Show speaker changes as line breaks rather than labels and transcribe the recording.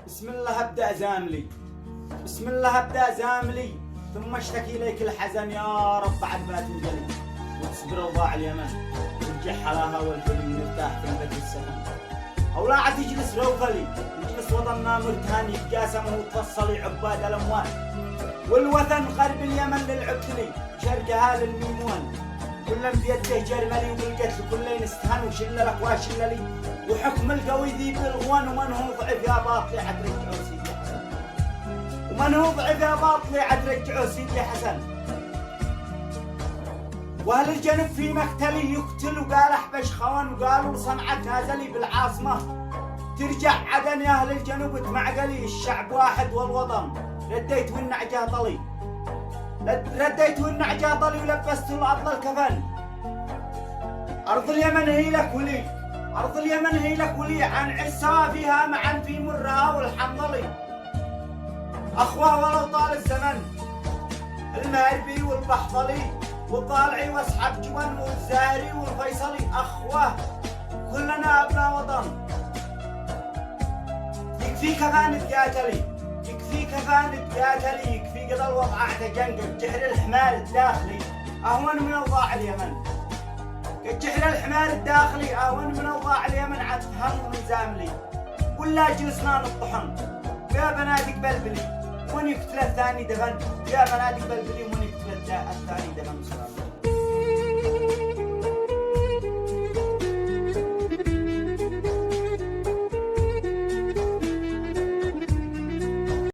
بسم الله ابدأ زاملي، بسم الله ابدأ زاملي، ثم اشتكي ليك الحزن يا رب بعد ما تنجلي، وتصبر اوضاع اليمن ترجع حلاها والفيلم نرتاح في البيت السكن. او لا عاد تجلس روفلي، يجلس وطننا مرتهن يتقاسم وتفصلي عباد الاموال. والوثن غرب اليمن للعبتلي شرقها للميمون، كل بيده جرملي وبالقتل كلين استهن وشللك واشللي، وحكم القوي ذي بالغون ومن هو ضعف يا باطلي عد رجعوا سيدي حسن، ومن هو ضعف يا باطلي عد رجعوا سيدي حسن. واهل الجنوب في مقتلي يقتل وقال احبش خوان وقالوا صنعة نازلي بالعاصمة ترجع عدن يا اهل الجنوب تمعقلي، الشعب واحد والوطن رديت والنعجة طلي، رديت والنعجة طلي ولبست الأرض الكفن. أرض اليمن هي لك ولي، أرض اليمن هي لك ولي، عن عسها فيها معا في مرها والحنظلي. أخوة ولو طال الزمن المهربي والبحظلي والطالعي واصحاب جوان والزاهري والفيصلي، أخوة كلنا أبناء وطن. يكفيك فان تقاتلي، يكفيك فان تقاتلي، يكفي قضى الوضع اعتجنقك جحر الحمار الداخلي أهون من أوضاع اليمن، جحر الحمار الداخلي أهون من أوضاع اليمن عتهم من زاملي. ولا جلسنا نطحن يا بنادق بلبلي ومن يقتل الثاني دفن، يا بنادق بلبلي ومن يقتل الثاني دفن.